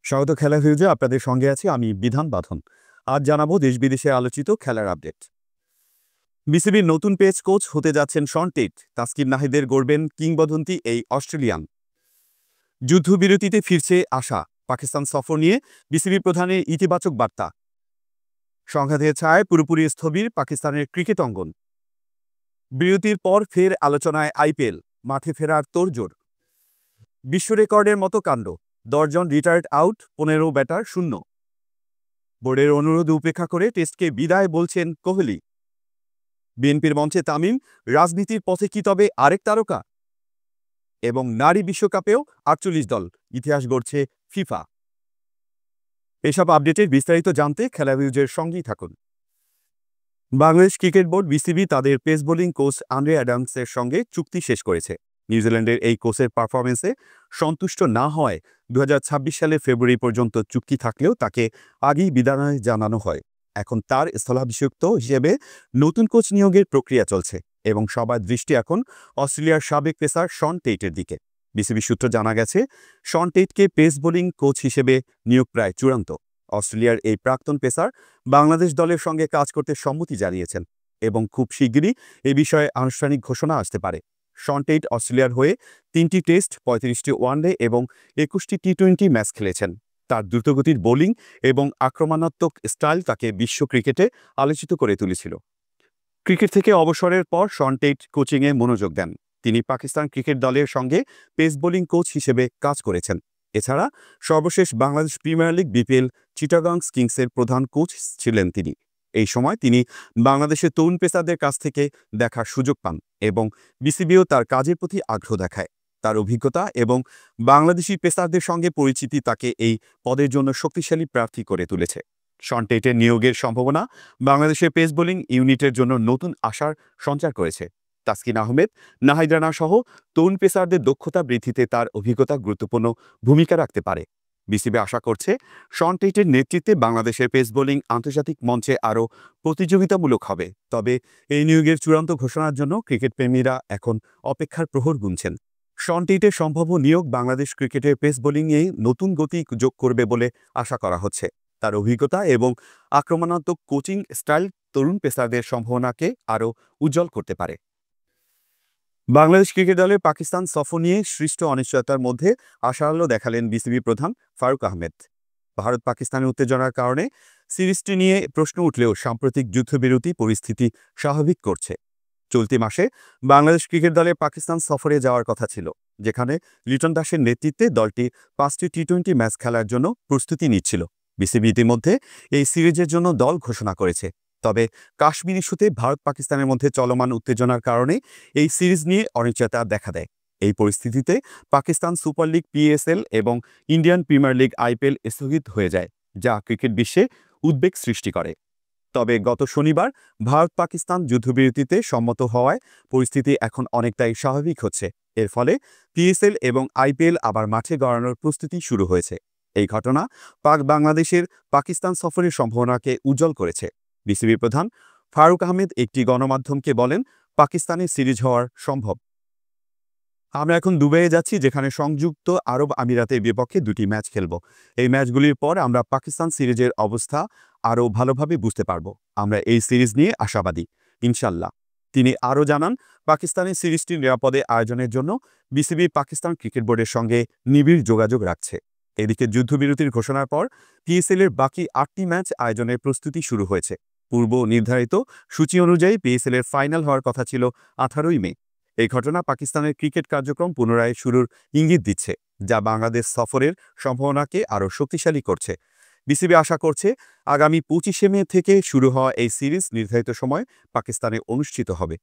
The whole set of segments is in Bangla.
স্বাগত খেলা ভিউজে আপনাদের সঙ্গে আছি আমি বিধান বাঁধন। আজ জানাবো দেশ বিদেশে আলোচিত খেলার আপডেট। বিসিবির নতুন পেস কোচ হতে যাচ্ছেন শন টেট। তাসকিন নাহিদের গড়বেন কিংবদন্তি এই অস্ট্রেলিয়ান। যুদ্ধবিরতিতে ফিরছে আশা। পাকিস্তান সফর নিয়ে বিসিবি প্রধানের ইতিবাচক বার্তা। সংঘাতের ছায়ায় পুরোপুরি স্থবির পাকিস্তানের ক্রিকেট অঙ্গন। বিরতির পর ফের আলোচনায় আইপিএল, মাঠে ফেরার তোড়জোড়। বিশ্ব রেকর্ডের মতো কাণ্ড, 10 জন রিটায়ার্ড আউট, 15 ব্যাটার শূন্য। বোর্ডের অনুরোধ উপেক্ষা করে টেস্টকে বিদায় বলছেন কোহলি। বিএনপির মঞ্চে তামিম, রাজনীতির পথে কি তবে আরেক তারকা? এবং নারী বিশ্বকাপেও 48 দল, ইতিহাস গড়ছে ফিফা। এসব আপডেটের বিস্তারিত জানতে খেলা ভিউজের সঙ্গেই থাকুন। বাংলাদেশ ক্রিকেট বোর্ড বিসিবি তাদের পেস বোলিং কোচ আন্দ্রে অ্যাডামসের সঙ্গে চুক্তি শেষ করেছে। নিউজিল্যান্ডের এই কোচের পারফরমেন্সে সন্তুষ্ট না হয় 2026 সালের ফেব্রুয়ারি পর্যন্ত চুক্তি থাকলেও তাকে আগেই বিদায় জানানো হয়। এখন তার স্থলাভিষিক্ত হিসেবে নতুন কোচ নিয়োগের প্রক্রিয়া চলছে এবং সবার দৃষ্টি এখন অস্ট্রেলিয়ার সাবেক পেসার শন টেইটের দিকে। বিসিবি সূত্র জানা গেছে, শন টেইটকে পেস বোলিং কোচ হিসেবে নিয়োগ প্রায় চূড়ান্ত। অস্ট্রেলিয়ার এই প্রাক্তন পেসার বাংলাদেশ দলের সঙ্গে কাজ করতে সম্মতি জানিয়েছেন এবং খুব শিগগিরই এ বিষয়ে আনুষ্ঠানিক ঘোষণা আসতে পারে। শন টেইট অস্ট্রেলিয়ার হয়ে 3টি টেস্ট, 35টি ওয়ানডে এবং 21টি টি-20 ম্যাচ খেলেছেন। তার দ্রুতগতির বোলিং এবং আক্রমণাত্মক স্টাইল তাকে বিশ্ব ক্রিকেটে আলোচিত করে তুলেছিল। ক্রিকেট থেকে অবসরের পর শন টেইট কোচিংয়ে মনোযোগ দেন। তিনি পাকিস্তান ক্রিকেট দলের সঙ্গে পেস বোলিং কোচ হিসেবে কাজ করেছেন। এছাড়া সর্বশেষ Bangladesh premier league BPL Chittagong কিংসের প্রধান কোচ ছিলেন তিনি। এই সময় তিনি বাংলাদেশের তরুণ পেসারদের কাছ থেকে দেখার সুযোগ পান এবং বিসিবিও তার কাজের প্রতি আগ্রহ দেখায়। তার অভিজ্ঞতা এবং বাংলাদেশি পেসারদের সঙ্গে পরিচিতি তাকে এই পদের জন্য শক্তিশালী প্রার্থী করে তুলেছে। শন টেইটের নিয়োগের সম্ভাবনা বাংলাদেশের পেস বোলিং ইউনিটের জন্য নতুন আশার সঞ্চার করেছে। তাসকিন আহমেদ, নাহিদ রানা সহ তরুণ পেসারদের দক্ষতা বৃদ্ধিতে তার অভিজ্ঞতা গুরুত্বপূর্ণ ভূমিকা রাখতে পারে। বিসিবি আশা করছে শন টেইটের নেতৃত্বে বাংলাদেশের পেস বোলিং আন্তর্জাতিক মঞ্চে আরও প্রতিযোগিতামূলক হবে। তবে এই নিয়োগের চূড়ান্ত ঘোষণার জন্য ক্রিকেট প্রেমীরা এখন অপেক্ষার প্রহর গুনছেন। শন টেইটের সম্ভাব্য নিয়োগ বাংলাদেশ ক্রিকেটের পেস বোলিংয়ে নতুন গতি যোগ করবে বলে আশা করা হচ্ছে। তার অভিজ্ঞতা এবং আক্রমণাত্মক কোচিং স্টাইল তরুণ পেসারদের সম্ভাবনাকে আরও উজ্জ্বল করতে পারে। বাংলাদেশ ক্রিকেট দলের পাকিস্তান সফর নিয়ে সৃষ্ট অনিশ্চয়তার মধ্যে আশা আলো দেখালেন বিসিবি প্রধান ফারুক আহমেদ। ভারত পাকিস্তানের উত্তেজনার কারণে সিরিজটি নিয়ে প্রশ্ন উঠলেও সাম্প্রতিক যুদ্ধবিরতি পরিস্থিতি স্বাভাবিক করছে। চলতি মাসে বাংলাদেশ ক্রিকেট দলের পাকিস্তান সফরে যাওয়ার কথা ছিল, যেখানে লিটন দাসের নেতৃত্বে দলটি 5টি টি-20 ম্যাচ খেলার জন্য প্রস্তুতি নিচ্ছিল। বিসিবি ইতিমধ্যে এই সিরিজের জন্য দল ঘোষণা করেছে। তবে কাশ্মীর ইস্যুতে ভারত পাকিস্তানের মধ্যে চলমান উত্তেজনার কারণে এই সিরিজ নিয়ে অনিশ্চয়তা দেখা দেয়। এই পরিস্থিতিতে পাকিস্তান সুপার লিগ পিএসএল এবং ইন্ডিয়ান প্রিমিয়ার লিগ আইপিএল স্থগিত হয়ে যায়, যা ক্রিকেট বিশ্বে উদ্বেগ সৃষ্টি করে। তবে গত শনিবার ভারত পাকিস্তান যুদ্ধবিরতিতে সম্মত হওয়ায় পরিস্থিতি এখন অনেকটাই স্বাভাবিক হচ্ছে। এর ফলে পিএসএল এবং আইপিএল আবার মাঠে গড়ানোর প্রস্তুতি শুরু হয়েছে। এই ঘটনা পাক বাংলাদেশের পাকিস্তান সফরের সম্ভাবনাকে উজ্জ্বল করেছে। বিসিবি প্রধান ফারুক আহমেদ একটি গণমাধ্যমকে বলেন, পাকিস্তানে সিরিজ হওয়ার সম্ভব। আমরা এখন দুবাইয়ে যাচ্ছি, যেখানে সংযুক্ত আরব আমিরাতের বিপক্ষে 2টি ম্যাচ খেলব। এই ম্যাচগুলির পর আমরা পাকিস্তান সিরিজের অবস্থা আরও ভালোভাবে বুঝতে পারব। আমরা এই সিরিজ নিয়ে আশাবাদী, ইনশাল্লাহ। তিনি আরও জানান, পাকিস্তানের সিরিজটি নিরাপদে আয়োজনের জন্য বিসিবি পাকিস্তান ক্রিকেট বোর্ডের সঙ্গে নিবিড় যোগাযোগ রাখছে। এদিকে যুদ্ধবিরতির ঘোষণার পর পিএসএলের বাকি 8টি ম্যাচ আয়োজনের প্রস্তুতি শুরু হয়েছে। পূর্ব নির্ধারিত সূচি অনুযায়ী পিএসএলের ফাইনাল হওয়ার কথা ছিল 18ই মে। এই ঘটনা পাকিস্তানের ক্রিকেট কার্যক্রম পুনরায় শুরুর ইঙ্গিত দিচ্ছে, যা বাংলাদেশ সফরের সম্ভাবনাকে আরও শক্তিশালী করছে। বিসিবি আশা করছে আগামী 25শে মে থেকে শুরু হওয়া এই সিরিজ নির্ধারিত সময় পাকিস্তানে অনুষ্ঠিত হবে।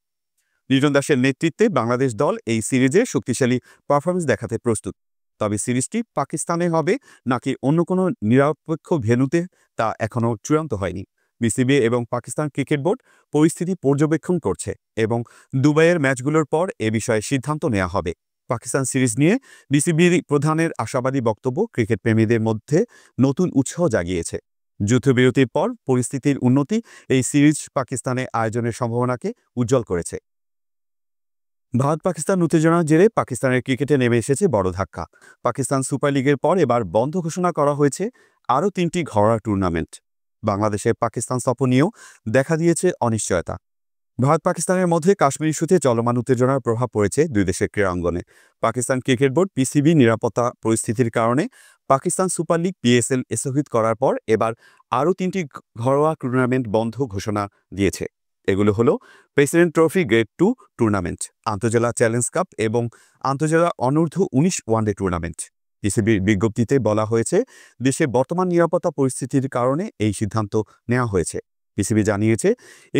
লিটন দাসের নেতৃত্বে বাংলাদেশ দল এই সিরিজে শক্তিশালী পারফরমেন্স দেখাতে প্রস্তুত। তবে সিরিজটি পাকিস্তানে হবে নাকি অন্য কোনো নিরপেক্ষ ভেন্যুতে, তা এখনও চূড়ান্ত হয়নি। বিসিবি এবং পাকিস্তান ক্রিকেট বোর্ড পরিস্থিতি পর্যবেক্ষণ করছে এবং দুবাইয়ের ম্যাচগুলোর পর এ বিষয়ে সিদ্ধান্ত নেওয়া হবে। পাকিস্তান সিরিজ নিয়ে বিসিবির প্রধানের আশাবাদী বক্তব্য ক্রিকেট প্রেমীদের মধ্যে নতুন উৎসাহ জাগিয়েছে। যুদ্ধবিরতির পর পরিস্থিতির উন্নতি এই সিরিজ পাকিস্তানে আয়োজনের সম্ভাবনাকে উজ্জ্বল করেছে। ভারত পাকিস্তান উত্তেজনার জেরে পাকিস্তানের ক্রিকেটে নেমে এসেছে বড় ধাক্কা। পাকিস্তান সুপার লিগের পর এবার বন্ধ ঘোষণা করা হয়েছে আরও 3টি ঘরোয়া টুর্নামেন্ট। বাংলাদেশে পাকিস্তান সফর নিয়েও দেখা দিয়েছে অনিশ্চয়তা। ভারত পাকিস্তানের মধ্যে কাশ্মীর ইস্যুতে চলমান উত্তেজনার প্রভাব পড়েছে দুই দেশের ক্রীড়াঙ্গনে। পাকিস্তান ক্রিকেট বোর্ড পিসিবি নিরাপত্তা পরিস্থিতির কারণে পাকিস্তান সুপার লিগ পিএসএল স্থগিত করার পর এবার আরও 3টি ঘরোয়া টুর্নামেন্ট বন্ধ ঘোষণা দিয়েছে। এগুলো হলো প্রেসিডেন্ট ট্রফি গ্রেড 2 টুর্নামেন্ট, আন্তজেলা চ্যালেঞ্জ কাপ এবং আন্তজেলা অনূর্ধ্ব 19 ওয়ানডে টুর্নামেন্ট। পিসিবির বিজ্ঞপ্তিতে বলা হয়েছে, দেশে বর্তমান নিরাপত্তা পরিস্থিতির কারণে এই সিদ্ধান্ত নেওয়া হয়েছে। পিসিবি জানিয়েছে,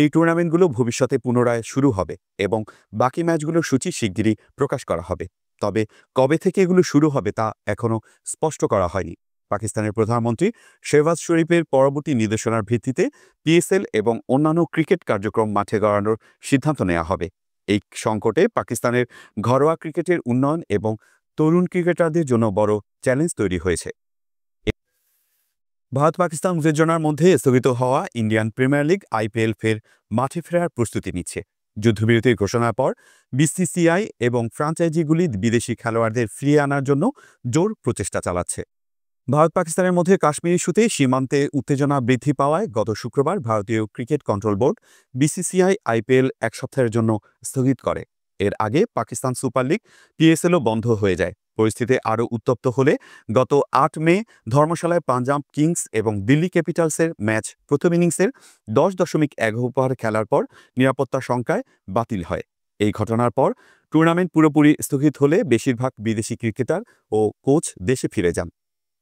এই টুর্নামেন্টগুলো ভবিষ্যতে পুনরায় শুরু হবে এবং বাকি ম্যাচগুলোর সূচি শিগগিরই প্রকাশ করা হবে। তবে কবে থেকে এগুলো শুরু হবে তা এখনও স্পষ্ট করা হয়নি। পাকিস্তানের প্রধানমন্ত্রী শেহবাজ শরীফের পরবর্তী নির্দেশনার ভিত্তিতে পিএসএল এবং অন্যান্য ক্রিকেট কার্যক্রম মাঠে গড়ানোর সিদ্ধান্ত নেওয়া হবে। এই সংকটে পাকিস্তানের ঘরোয়া ক্রিকেটের উন্নয়ন এবং তরুণ ক্রিকেটারদের জন্য বড় চ্যালেঞ্জ তৈরি হয়েছে। ভারত পাকিস্তান উত্তেজনার মধ্যে স্থগিত হওয়া ইন্ডিয়ান প্রিমিয়ার লিগ আইপিএল ফের মাঠে ফেরার প্রস্তুতি নিচ্ছে। যুদ্ধবিরতির ঘোষণার পর বিসিসিআই এবং ফ্রাঞ্চাইজিগুলি বিদেশি খেলোয়াড়দের ফিরিয়ে আনার জন্য জোর প্রচেষ্টা চালাচ্ছে। ভারত পাকিস্তানের মধ্যে কাশ্মীর ইস্যুতে সীমান্তে উত্তেজনা বৃদ্ধি পাওয়ায় গত শুক্রবার ভারতীয় cricket control board BCCI IPL 1 সপ্তাহের জন্য স্থগিত করে। এর আগে পাকিস্তান সুপার লিগ পিএসএলও বন্ধ হয়ে যায়। পরিস্থিতি আরও উত্তপ্ত হলে গত 8 মে ধর্মশালায় পাঞ্জাব কিংস এবং দিল্লি ক্যাপিটালসের ম্যাচ প্রথম ইনিংসের 10.1 ওভার খেলার পর নিরাপত্তা শঙ্কায় বাতিল হয়। এই ঘটনার পর টুর্নামেন্ট পুরোপুরি স্থগিত হলে বেশিরভাগ বিদেশি ক্রিকেটার ও কোচ দেশে ফিরে যান।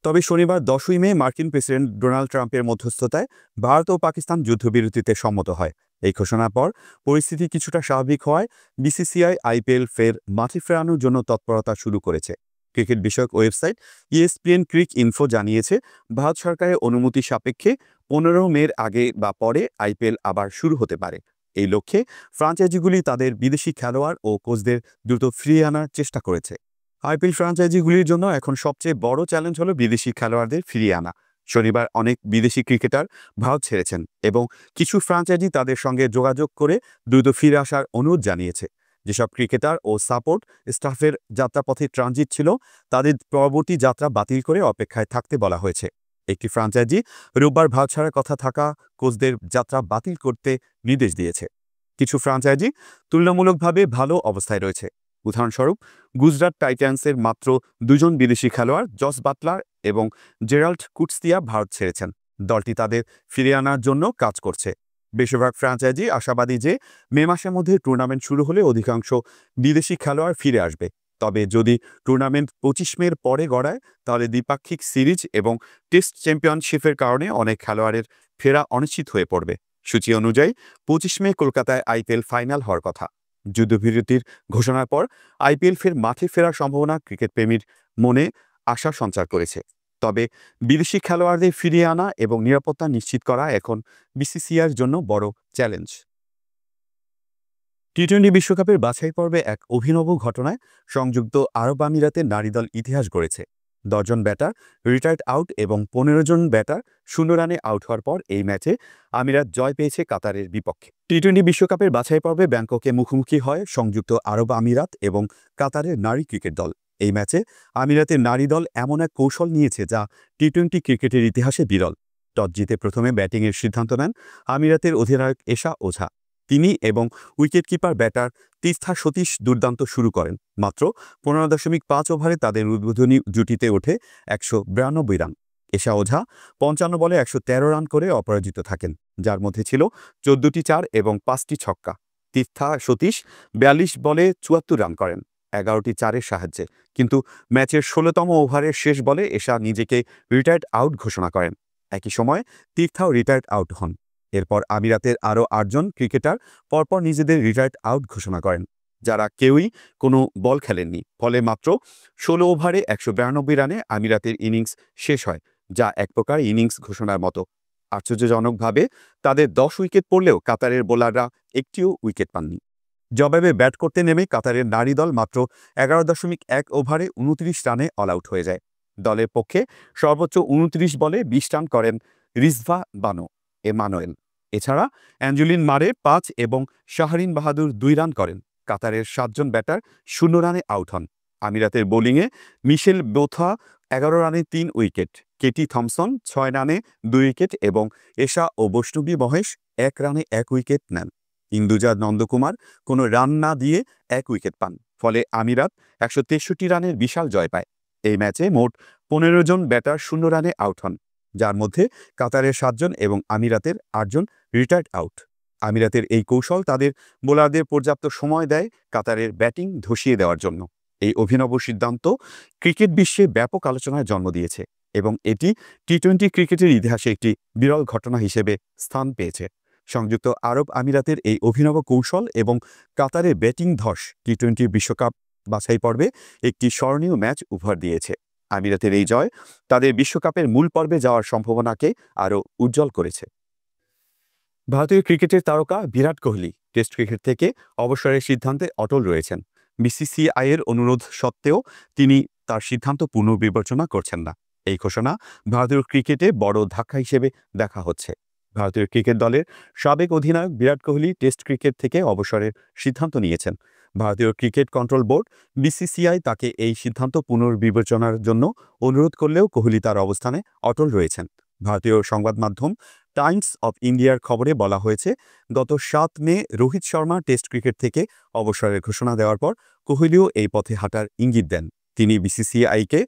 তবে শনিবার 10ই মে মার্কিন প্রেসিডেন্ট ডোনাল্ড ট্রাম্পের মধ্যস্থতায় ভারত ও পাকিস্তান যুদ্ধবিরতিতে সম্মত হয়। এই ঘোষণার পর পরিস্থিতি কিছুটা স্বাভাবিক হওয়ায় বিসিসিআই আইপিএল ফের মাঠে ফেরানোর জন্য তৎপরতা শুরু করেছে। ক্রিকেট বিষয়ক ওয়েবসাইট ইএসপিএন ক্রিক ইনফো জানিয়েছে, ভারত সরকারের অনুমতি সাপেক্ষে 15 মের আগে বা পরে আইপিএল আবার শুরু হতে পারে। এই লক্ষ্যে ফ্রাঞ্চাইজিগুলি তাদের বিদেশি খেলোয়াড় ও কোচদের দ্রুত ফিরিয়ে আনার চেষ্টা করেছে। আইপিএল ফ্রাঞ্চাইজিগুলির জন্য এখন সবচেয়ে বড় চ্যালেঞ্জ হলো বিদেশি খেলোয়াড়দের ফিরিয়ে আনা। শনিবার অনেক বিদেশি ক্রিকেটার ভারত ছেড়েছেন এবং কিছু ফ্রাঞ্চাইজি তাদের সঙ্গে যোগাযোগ করে দ্রুত ফিরে আসার অনুরোধ জানিয়েছে। যেসব ক্রিকেটার ও সাপোর্ট স্টাফের যাত্রাপথে ট্রানজিট ছিল, তাদের পরবর্তী যাত্রা বাতিল করে অপেক্ষায় থাকতে বলা হয়েছে। একটি ফ্রাঞ্চাইজি রোববার ভারত ছাড়ার কথা থাকা কোচদের যাত্রা বাতিল করতে নির্দেশ দিয়েছে। কিছু ফ্রাঞ্চাইজি তুলনামূলকভাবে ভালো অবস্থায় রয়েছে। উদাহরণস্বরূপ, গুজরাট টাইটান্সের মাত্র 2 জন বিদেশি খেলোয়াড় জস বাটলার এবং জেরাল্ড কুটসিয়া ভারত ছেড়েছেন। দলটি তাদের ফিরিয়ে আনার জন্য কাজ করছে। বেশিরভাগ ফ্রাঞ্চাইজি আশাবাদী যে মে মাসের মধ্যে টুর্নামেন্ট শুরু হলে অধিকাংশ বিদেশি খেলোয়াড় ফিরে আসবে। তবে যদি টুর্নামেন্ট 25 মের পরে গড়ায়, তাহলে দ্বিপাক্ষিক সিরিজ এবং টেস্ট চ্যাম্পিয়নশিপের কারণে অনেক খেলোয়াড়ের ফেরা অনিশ্চিত হয়ে পড়বে। সূচি অনুযায়ী 25 মে কলকাতায় আইপিএল ফাইনাল হওয়ার কথা। যুদ্ধবিরতির ঘোষণার পর আইপিএল ফের মাঠে ফেরার সম্ভাবনা ক্রিকেট প্রেমীর মনে আশা সঞ্চার করেছে। তবে বিদেশি খেলোয়াড়দের ফিরিয়ে আনা এবং নিরাপত্তা নিশ্চিত করা এখন বিসিসিআইয়ের জন্য বড় চ্যালেঞ্জ। টি-20 বিশ্বকাপের বাছাই পর্বে এক অভিনব ঘটনায় সংযুক্ত আরব আমিরাতের নারী দল ইতিহাস গড়েছে। 10 জন ব্যাটার রিটায়ার্ড আউট এবং 15 জন ব্যাটার 0 রানে আউট হওয়ার পর এই ম্যাচে আমিরাত জয় পেয়েছে কাতারের বিপক্ষে। টি-20 বিশ্বকাপের বাছাই পর্বে ব্যাংককে মুখোমুখি হয় সংযুক্ত আরব আমিরাত এবং কাতারের নারী ক্রিকেট দল। এই ম্যাচে আমিরাতের নারী দল এমন এক কৌশল নিয়েছে যা টি-20 ক্রিকেটের ইতিহাসে বিরল। টস জিতে প্রথমে ব্যাটিংয়ের সিদ্ধান্ত নেন আমিরাতের অধিনায়ক এশা ওঝা। তিনি এবং উইকেটকিপার ব্যাটার তিস্তা সতীশ দুর্দান্ত শুরু করেন। মাত্র 15.5 ওভারে তাদের উদ্বোধনী জুটিতে ওঠে 192 রান। এশা ওঝা 55 বলে 113 রান করে অপরাজিত থাকেন, যার মধ্যে ছিল 14টি 4 এবং 5টি ছক্কা। তিস্তা সতীশ 42 বলে 74 রান করেন 11টি 4-এর সাহায্যে, কিন্তু ম্যাচের 16তম ওভারের শেষ বলে এশা নিজেকে রিটায়ার্ড আউট ঘোষণা করেন। একই সময় তিস্তাও রিটায়ার্ড আউট হন। এরপর আমিরাতের আরও 8 জন ক্রিকেটার পরপর নিজেদের রিটায়ার্ড আউট ঘোষণা করেন, যারা কেউই কোনো বল খেলেননি। ফলে মাত্র 16 ওভারে 192 রানে আমিরাতের ইনিংস শেষ হয়, যা এক প্রকার ইনিংস ঘোষণার মতো। আশ্চর্যজনকভাবে তাদের 10 উইকেট পড়লেও কাতারের বোলাররা একটিও উইকেট পাননি। জবাবে ব্যাট করতে নেমে কাতারের নারী দল মাত্র 11.1 ওভারে 29 রানে অল আউট হয়ে যায়। দলের পক্ষে সর্বোচ্চ 29 বলে 20 রান করেন রিজভা বানো এমানুয়েল। এছাড়া অ্যাঞ্জেলিন মারে 5 এবং শাহরিন বাহাদুর 2 রান করেন। কাতারের 7 জন ব্যাটার 0 রানে আউট হন। আমিরাতের বোলিংয়ে মিশেল বোথা 11 রানে 3 উইকেট, কেটি থমসন 6 রানে 2 উইকেট এবং এশা ও বৈষ্ণবী মহেশ 1 রানে 1 উইকেট নেন। ইন্দুজা নন্দকুমার কোনো রান না দিয়ে 1 উইকেট পান। ফলে আমিরাত 163 রানের বিশাল জয় পায়। এই ম্যাচে মোট 15 জন ব্যাটার 0 রানে আউট হন, যার মধ্যে কাতারের 7 জন এবং আমিরাতের 8 জন রিটায়ার্ড আউট। আমিরাতের এই কৌশল তাদের বোলারদের পর্যাপ্ত সময় দেয় কাতারের ব্যাটিং ধসিয়ে দেওয়ার জন্য। এই অভিনব সিদ্ধান্ত ক্রিকেট বিশ্বে ব্যাপক আলোচনায় জন্ম দিয়েছে এবং এটি টি-20 ক্রিকেটের ইতিহাসে একটি বিরল ঘটনা হিসেবে স্থান পেয়েছে। সংযুক্ত আরব আমিরাতের এই অভিনব কৌশল এবং কাতারের ব্যাটিং ধস টি-20 বিশ্বকাপ বাছাই পর্বে একটি স্মরণীয় ম্যাচ উপহার দিয়েছে। আমিরাতের এই জয় তাদের বিশ্বকাপের মূল পর্বে যাওয়ার সম্ভাবনাকে আরও উজ্জ্বল করেছে। ভারতীয় ক্রিকেটের তারকা বিরাট কোহলি টেস্ট ক্রিকেট থেকে অবসরের সিদ্ধান্তে অটল রয়েছেন। বিসিসিআইয়ের অনুরোধ সত্ত্বেও তিনি তার সিদ্ধান্ত পুনর্বিবেচনা করছেন না। এই ঘোষণা ভারতীয় ক্রিকেটে বড় ধাক্কা হিসেবে দেখা হচ্ছে। ভারতীয় ক্রিকেট দলের সাবেক অধিনায়ক বিরাট কোহলি টেস্ট ক্রিকেট থেকে অবসরের সিদ্ধান্ত নিয়েছেন। ভারতীয় ক্রিকেট কন্ট্রোল বোর্ড বিসিসিআই তাকে এই সিদ্ধান্ত পুনর্বিবেচনার জন্য অনুরোধ করলেও কোহলি তার অবস্থানে অটল রয়েছেন। ভারতীয় সংবাদ মাধ্যম টাইমস অব ইন্ডিয়ার খবরে বলা হয়েছে, গত 7 মে রোহিত শর্মা টেস্ট ক্রিকেট থেকে অবসরের ঘোষণা দেওয়ার পর কোহলিও এই পথে হাঁটার ইঙ্গিত দেন। তিনি বিসিসিআইকে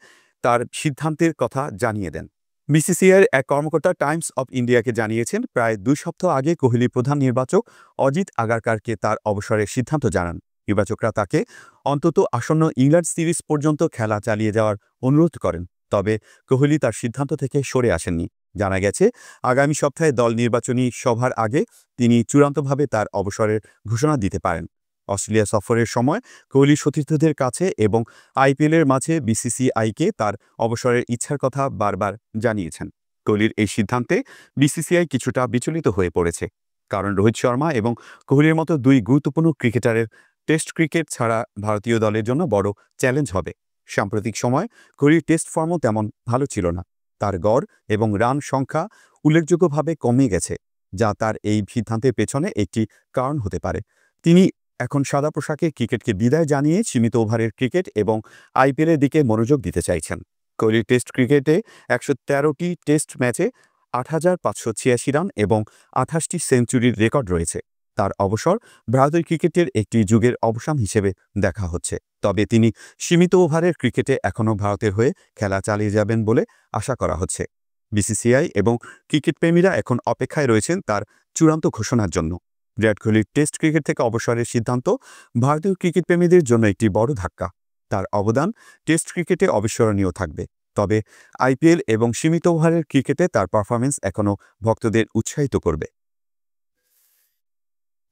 তার সিদ্ধান্তের কথা জানিয়ে দেন। বিসিসিআইয়ের এক কর্মকর্তা টাইমস অব ইন্ডিয়াকে জানিয়েছেন, প্রায় 2 সপ্তাহ আগে কোহলি প্রধান নির্বাচক অজিত আগারকারকে তার অবসরের সিদ্ধান্ত জানান। নির্বাচকরা তাকে অন্তত আসন্ন ইংল্যান্ড সিরিজ পর্যন্ত খেলা চালিয়ে যাওয়ার অনুরোধ করেন। তবে কোহলি তার সিদ্ধান্ত থেকে সরে আসেননি। জানা গেছে, আগামী সপ্তাহে দল নির্বাচনী সভার আগে তিনি চূড়ান্তভাবে তার অবসরের ঘোষণা দিতে পারেন। অস্ট্রেলিয়া সফরের সময় কোহলি সতীর্থদের কাছে এবং আইপিএলের মাঝে বিসিসিআইকে তার অবসরের ইচ্ছার কথা বারবার জানিয়েছেন। কোহলির এই সিদ্ধান্তে বিসিসিআই কিছুটা বিচলিত হয়ে পড়েছে, কারণ রোহিত শর্মা এবং কোহলির মতো 2 গুরুত্বপূর্ণ ক্রিকেটারের টেস্ট ক্রিকেট ছাড়া ভারতীয় দলের জন্য বড় চ্যালেঞ্জ হবে। সাম্প্রতিক সময় কোহলির টেস্ট ফর্মও তেমন ভালো ছিল না। তার গড় এবং রান সংখ্যা উল্লেখযোগ্যভাবে কমে গেছে, যা তার এই সিদ্ধান্তের পেছনে একটি কারণ হতে পারে। তিনি এখন সাদা পোশাকে ক্রিকেটকে বিদায় জানিয়ে সীমিত ওভারের ক্রিকেট এবং আইপিএলের দিকে মনোযোগ দিতে চাইছেন। কোহলির টেস্ট ক্রিকেটে 113টি টেস্ট ম্যাচে 8,586 রান এবং 28টি সেঞ্চুরির রেকর্ড রয়েছে। তার অবসর ভারতীয় ক্রিকেটের একটি যুগের অবসান হিসেবে দেখা হচ্ছে। তবে তিনি সীমিত ওভারের ক্রিকেটে এখনও ভারতের হয়ে খেলা চালিয়ে যাবেন বলে আশা করা হচ্ছে। বিসিসিআই এবং ক্রিকেট প্রেমীরা এখন অপেক্ষায় রয়েছেন তার চূড়ান্ত ঘোষণার জন্য। বিরাট কোহলির টেস্ট ক্রিকেট থেকে অবসরের সিদ্ধান্ত ভারতীয় ক্রিকেট প্রেমীদের জন্য একটি বড় ধাক্কা। তার অবদান টেস্ট ক্রিকেটে অবিস্মরণীয় থাকবে। তবে আইপিএল এবং সীমিত ওভারের ক্রিকেটে তার পারফরম্যান্স এখনও ভক্তদের উৎসাহিত করবে।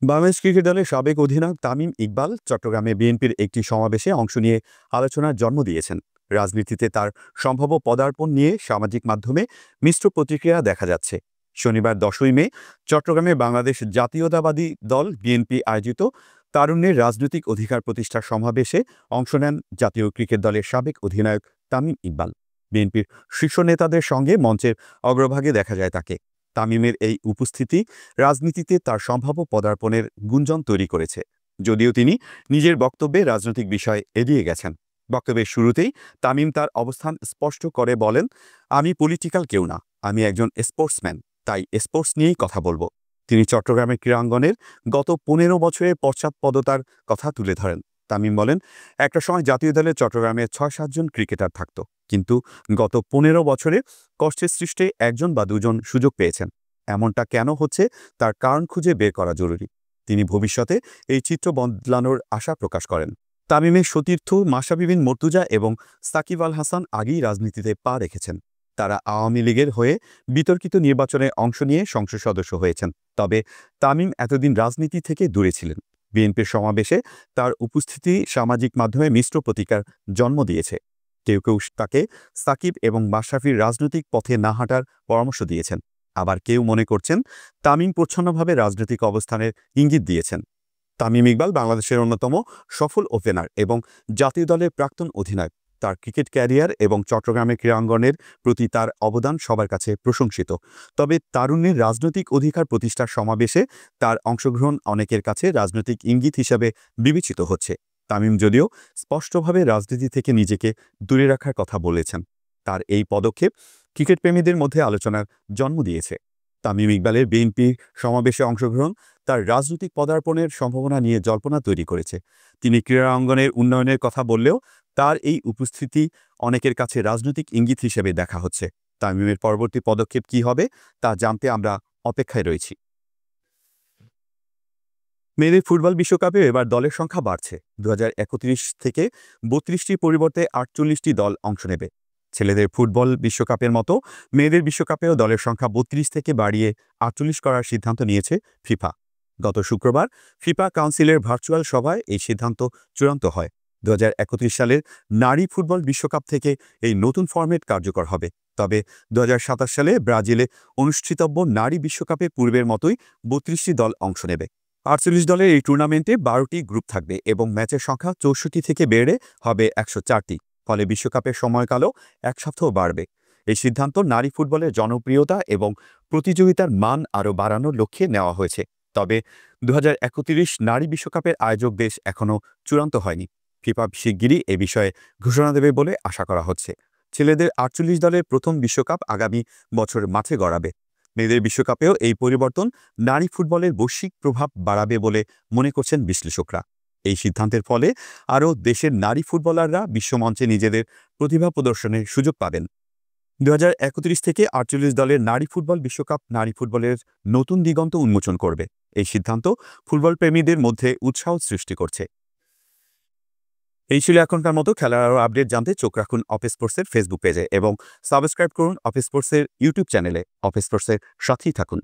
বাংলাদেশ ক্রিকেট দলের সাবেক অধিনায়ক তামিম ইকবাল চট্টগ্রামে বিএনপির একটি সমাবেশে অংশ নিয়ে আলোচনার জন্ম দিয়েছেন। রাজনীতিতে তার সম্ভাব্য পদার্পণ নিয়ে সামাজিক মাধ্যমে মিশ্র প্রতিক্রিয়া দেখা যাচ্ছে। শনিবার 10ই মে চট্টগ্রামে বাংলাদেশ জাতীয়তাবাদী দল বিএনপি আয়োজিত তারুণ্যের রাজনৈতিক অধিকার প্রতিষ্ঠার সমাবেশে অংশ নেন জাতীয় ক্রিকেট দলের সাবেক অধিনায়ক তামিম ইকবাল। বিএনপির শীর্ষ নেতাদের সঙ্গে মঞ্চের অগ্রভাগে দেখা যায় তাকে। তামিমের এই উপস্থিতি রাজনীতিতে তার সম্ভাব্য পদার্পণের গুঞ্জন তৈরি করেছে, যদিও তিনি নিজের বক্তব্যে রাজনৈতিক বিষয় এড়িয়ে গেছেন। বক্তব্যের শুরুতেই তামিম তার অবস্থান স্পষ্ট করে বলেন, আমি পলিটিক্যাল কেউ না, আমি একজন স্পোর্টসম্যান, তাই স্পোর্টস নিয়েই কথা বলবো। তিনি চট্টগ্রামের ক্রীড়াঙ্গনের গত 15 বছরের পশ্চাৎপদতার কথা তুলে ধরেন। তামিম বলেন, একটা সময় জাতীয় দলে চট্টগ্রামে 6-7 জন ক্রিকেটার থাকত, কিন্তু গত 15 বছরে কষ্টের সৃষ্টে 1 জন বা 2 জন সুযোগ পেয়েছেন। এমনটা কেন হচ্ছে তার কারণ খুঁজে বের করা জরুরি। তিনি ভবিষ্যতে এই চিত্র বদলানোর আশা প্রকাশ করেন। তামিমের সতীর্থ মাশরাফি বিন মর্তুজা এবং সাকিব আল হাসান আগেই রাজনীতিতে পা রেখেছেন। তারা আওয়ামী লীগের হয়ে বিতর্কিত নির্বাচনে অংশ নিয়ে সংসদ সদস্য হয়েছেন। তবে তামিম এতদিন রাজনীতি থেকে দূরে ছিলেন। বিএনপির সমাবেশে তার উপস্থিতি সামাজিক মাধ্যমে মিশ্র প্রতিক্রিয়ার জন্ম দিয়েছে। কেউ কেউ তাকে সাকিব এবং মাশরাফির রাজনৈতিক পথে না হাঁটার পরামর্শ দিয়েছেন। আবার কেউ মনে করছেন তামিম প্রচ্ছন্নভাবে রাজনৈতিক অবস্থানের ইঙ্গিত দিয়েছেন। তামিম ইকবাল বাংলাদেশের অন্যতম সফল ওপেনার এবং জাতীয় দলের প্রাক্তন অধিনায়ক। তার ক্রিকেট ক্যারিয়ার এবং চট্টগ্রামের ক্রীড়াঙ্গনের প্রতি তার অবদান সবার কাছে প্রশংসিত। তবে তারুণ্যের রাজনৈতিক অধিকার প্রতিষ্ঠার সমাবেশে তার অংশগ্রহণ অনেকের কাছে রাজনৈতিক ইঙ্গিত হিসাবে বিবেচিত হচ্ছে। তামিম যদিও স্পষ্টভাবে রাজনীতি থেকে নিজেকে দূরে রাখার কথা বলেছেন। তার এই পদক্ষেপ ক্রিকেট প্রেমীদের মধ্যে আলোচনার জন্ম দিয়েছে। তামিম ইকবালের বিএনপির সমাবেশে অংশগ্রহণ তার রাজনৈতিক পদার্পণের সম্ভাবনা নিয়ে জল্পনা তৈরি করেছে। তিনি ক্রীড়াঙ্গনের উন্নয়নের কথা বললেও তার এই উপস্থিতি অনেকের কাছে রাজনৈতিক ইঙ্গিত হিসেবে দেখা হচ্ছে। তামিমের পরবর্তী পদক্ষেপ কী হবে তা জানতে আমরা অপেক্ষায় রয়েছি। মেয়েদের ফুটবল বিশ্বকাপে এবার দলের সংখ্যা বাড়ছে। 2031 থেকে 32টির পরিবর্তে 48টি দল অংশ নেবে। ছেলেদের ফুটবল বিশ্বকাপের মতো মেয়েদের বিশ্বকাপেও দলের সংখ্যা 32 থেকে বাড়িয়ে 48 করার সিদ্ধান্ত নিয়েছে ফিফা। গত শুক্রবার ফিফা কাউন্সিলের ভার্চুয়াল সভায় এই সিদ্ধান্ত চূড়ান্ত হয়। 2031 সালের নারী ফুটবল বিশ্বকাপ থেকে এই নতুন ফরম্যাট কার্যকর হবে। তবে 2027 সালে ব্রাজিলে অনুষ্ঠিতব্য নারী বিশ্বকাপে পূর্বের মতোই 32টি দল অংশ নেবে। 48 দলের এই টুর্নামেন্টে 12টি গ্রুপ থাকবে এবং ম্যাচের সংখ্যা 64 থেকে বেড়ে হবে 104টি। ফলে বিশ্বকাপের সময়কালও 1 সপ্তাহ বাড়বে। এই সিদ্ধান্ত নারী ফুটবলের জনপ্রিয়তা এবং প্রতিযোগিতার মান আরও বাড়ানোর লক্ষ্যে নেওয়া হয়েছে। তবে 2031 নারী বিশ্বকাপের আয়োজক দেশ এখনও চূড়ান্ত হয়নি। ফিফা শিগগিরই এ বিষয়ে ঘোষণা দেবে বলে আশা করা হচ্ছে। ছেলেদের 48 দলের প্রথম বিশ্বকাপ আগামী বছর মাঠে গড়াবে। মেয়েদের বিশ্বকাপেও এই পরিবর্তন নারী ফুটবলের বৈশ্বিক প্রভাব বাড়াবে বলে মনে করছেন বিশ্লেষকরা। এই সিদ্ধান্তের ফলে আরও দেশের নারী ফুটবলাররা বিশ্বমঞ্চে নিজেদের প্রতিভা প্রদর্শনের সুযোগ পাবেন। 2031 থেকে 48 দলের নারী ফুটবল বিশ্বকাপ নারী ফুটবলের নতুন দিগন্ত উন্মোচন করবে। এই সিদ্ধান্ত ফুটবল প্রেমীদের মধ্যে উৎসাহ সৃষ্টি করছে। এই ছিল এখনকার মতো। খেলার আরও আপডেট জানতে চোখ রাখুন অফ স্পোর্টসের ফেসবুক পেজে এবং সাবস্ক্রাইব করুন অফ স্পোর্টসের ইউটিউব চ্যানেলে। অফ স্পোর্টসের সাথেই থাকুন।